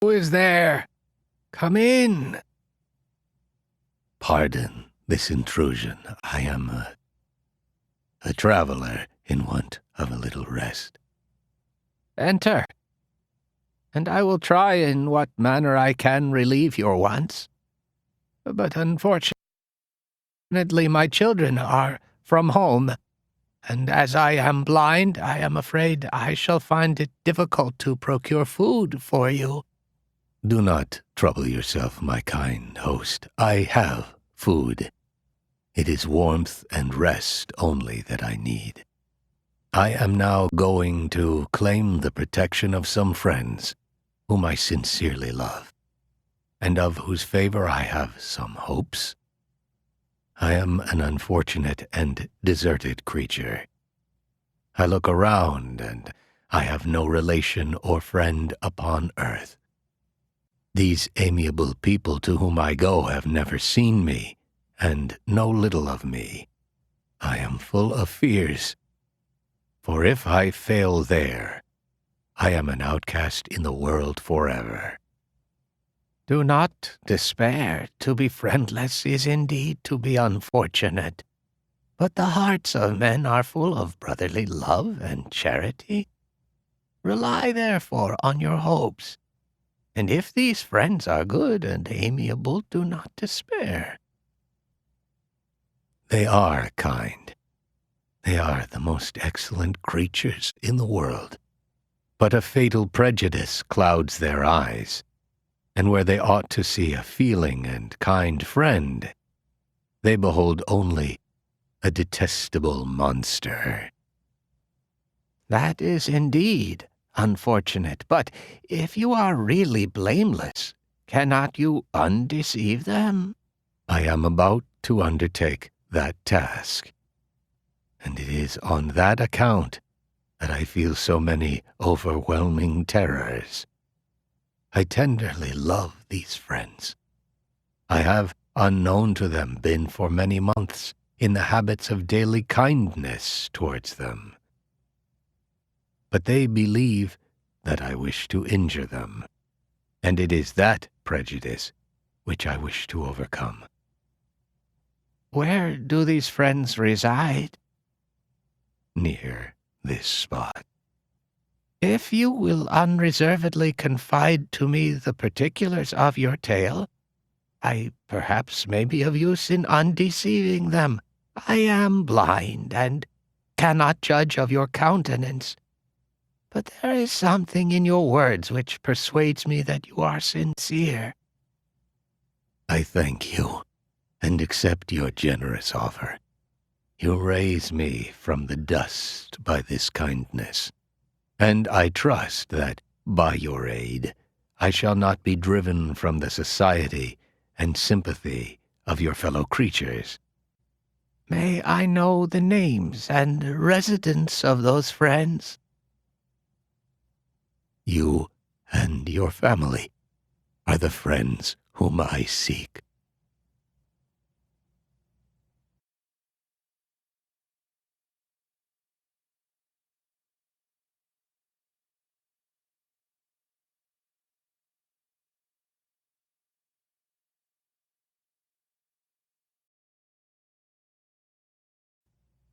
Who is there? Come in. Pardon this intrusion. I am a traveler in want of a little rest. Enter, and I will try in what manner I can relieve your wants. But unfortunately, my children are from home, and as I am blind, I am afraid I shall find it difficult to procure food for you. Do not trouble yourself, my kind host. I have food. It is warmth and rest only that I need. I am now going to claim the protection of some friends whom I sincerely love, and of whose favor I have some hopes. I am an unfortunate and deserted creature. I look around, and I have no relation or friend upon earth. These amiable people to whom I go have never seen me, and know little of me. I am full of fears, for if I fail there, I am an outcast in the world forever. Do not despair. To be friendless is indeed to be unfortunate. But the hearts of men are full of brotherly love and charity. Rely, therefore, on your hopes. And if these friends are good and amiable, do not despair. They are kind. They are the most excellent creatures in the world. But a fatal prejudice clouds their eyes, and where they ought to see a feeling and kind friend, they behold only a detestable monster. That is indeed unfortunate, but if you are really blameless, cannot you undeceive them? I am about to undertake that task, and it is on that account that I feel so many overwhelming terrors. I tenderly love these friends. I have, unknown to them, been for many months in the habits of daily kindness towards them. But they believe that I wish to injure them, and it is that prejudice which I wish to overcome. Where do these friends reside? Near this spot. If you will unreservedly confide to me the particulars of your tale, I perhaps may be of use in undeceiving them. I am blind and cannot judge of your countenance, but there is something in your words which persuades me that you are sincere. I thank you, and accept your generous offer. You raise me from the dust by this kindness, and I trust that, by your aid, I shall not be driven from the society and sympathy of your fellow creatures. May I know the names and residence of those friends? You and your family are the friends whom I seek.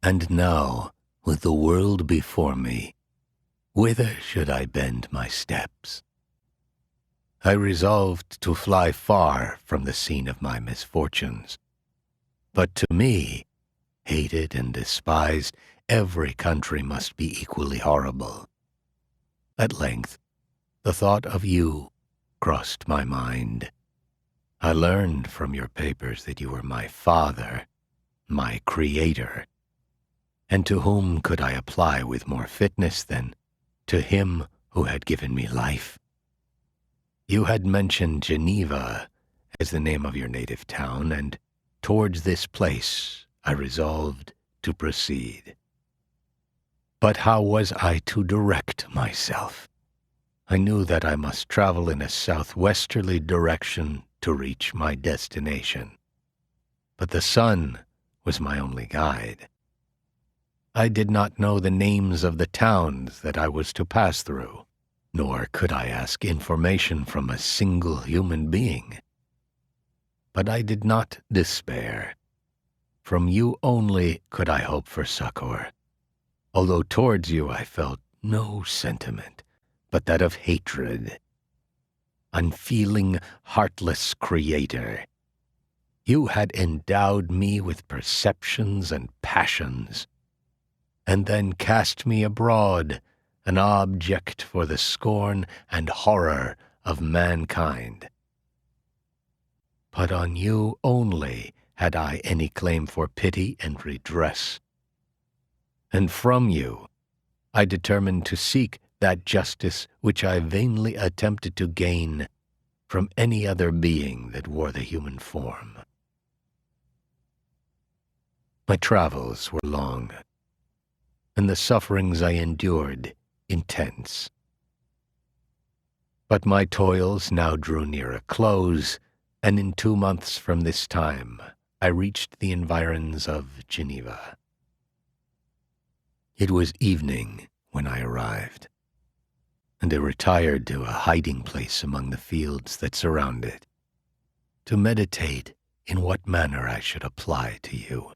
And now, with the world before me, whither should I bend my steps? I resolved to fly far from the scene of my misfortunes. But to me, hated and despised, every country must be equally horrible. At length, the thought of you crossed my mind. I learned from your papers that you were my father, my creator. And to whom could I apply with more fitness than to him who had given me life? You had mentioned Geneva as the name of your native town, and towards this place I resolved to proceed. But how was I to direct myself? I knew that I must travel in a southwesterly direction to reach my destination. But the sun was my only guide. I did not know the names of the towns that I was to pass through, nor could I ask information from a single human being. But I did not despair. From you only could I hope for succor, although towards you I felt no sentiment but that of hatred. Unfeeling, heartless creator, you had endowed me with perceptions and passions, and then cast me abroad, an object for the scorn and horror of mankind. But on you only had I any claim for pity and redress, and from you I determined to seek that justice which I vainly attempted to gain from any other being that wore the human form. My travels were long, and the sufferings I endured intense. But my toils now drew near a close, and in 2 months from this time I reached the environs of Geneva. It was evening when I arrived, and I retired to a hiding place among the fields that surround it, to meditate in what manner I should apply to you.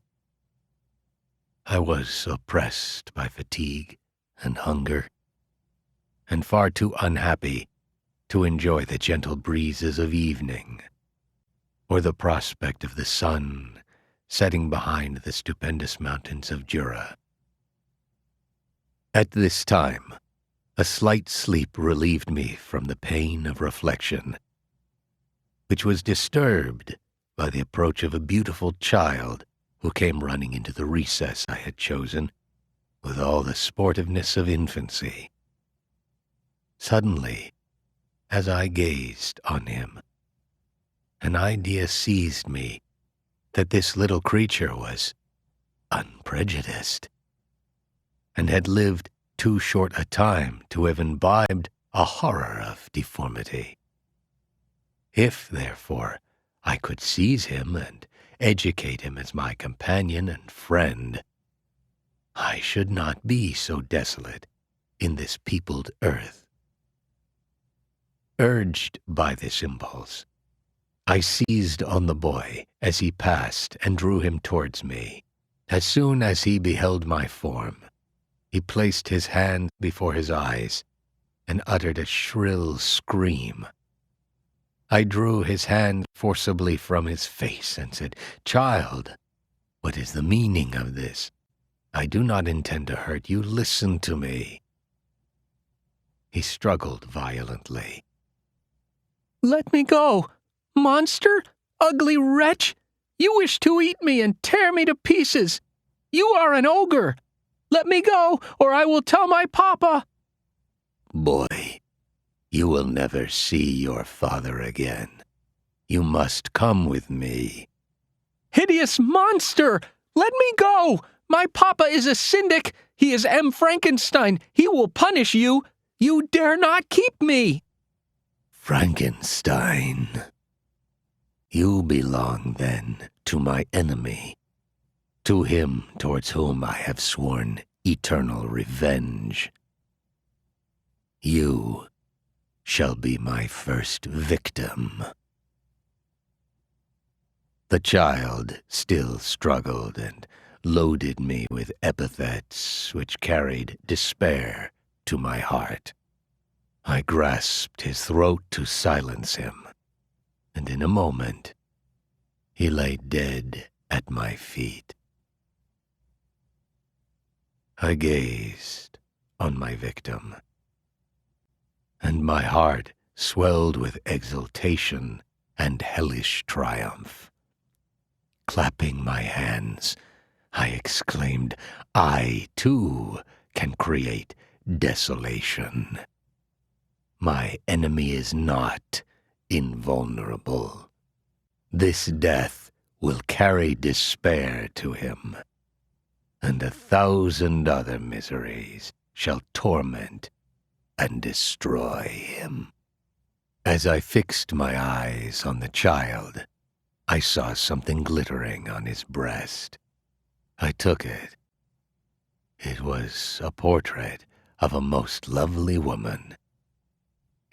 I was oppressed by fatigue and hunger, and far too unhappy to enjoy the gentle breezes of evening, or the prospect of the sun setting behind the stupendous mountains of Jura. At this time, a slight sleep relieved me from the pain of reflection, which was disturbed by the approach of a beautiful child who came running into the recess I had chosen with all the sportiveness of infancy. Suddenly, as I gazed on him, an idea seized me that this little creature was unprejudiced, and had lived too short a time to have imbibed a horror of deformity. If, therefore, I could seize him and educate him as my companion and friend, I should not be so desolate in this peopled earth. Urged by this impulse, I seized on the boy as he passed and drew him towards me. As soon as he beheld my form, he placed his hand before his eyes and uttered a shrill scream. I drew his hand forcibly from his face and said, "Child, what is the meaning of this? I do not intend to hurt you. Listen to me." He struggled violently. Let me go! Monster! Ugly wretch! You wish to eat me and tear me to pieces! You are an ogre! Let me go, or I will tell my papa! Boy, you will never see your father again. You must come with me. Hideous monster! Let me go! My papa is a syndic! He is M. Frankenstein! He will punish you! You dare not keep me! Frankenstein. You belong, then, to my enemy, to him towards whom I have sworn eternal revenge. You shall be my first victim. The child still struggled and loaded me with epithets which carried despair to my heart. I grasped his throat to silence him, and in a moment he lay dead at my feet. I gazed on my victim, and my heart swelled with exultation and hellish triumph. Clapping my hands, I exclaimed, "I, too, can create desolation. My enemy is not invulnerable. This death will carry despair to him, and 1,000 other miseries shall torment and destroy him." As I fixed my eyes on the child, I saw something glittering on his breast. I took it. It was a portrait of a most lovely woman,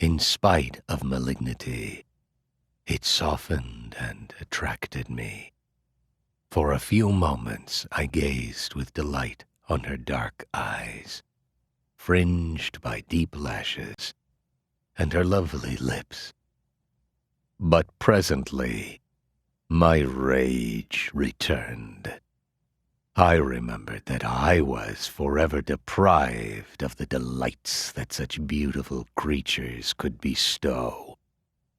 In spite of malignity, it softened and attracted me. For a few moments I gazed with delight on her dark eyes, fringed by deep lashes, and her lovely lips. But presently, my rage returned. I remembered that I was forever deprived of the delights that such beautiful creatures could bestow,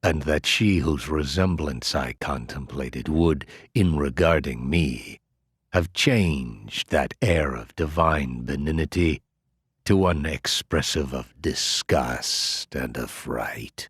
and that she whose resemblance I contemplated would, in regarding me, have changed that air of divine benignity to one expressive of disgust and affright.